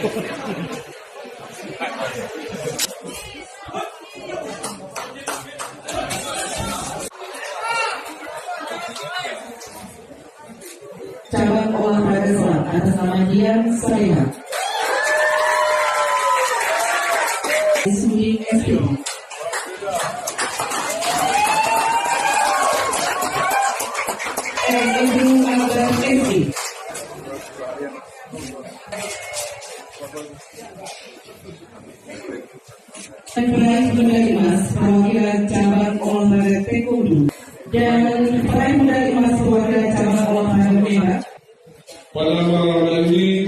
Cabang olahraga selat atas nama Dian Saleha. Sudi SP. Andrew Alban SP. Dan peraih medali emas perwakilan cabang olahraga taekwondo dan peraih medali emas perwakilan cabang olahraga merah pada malam ini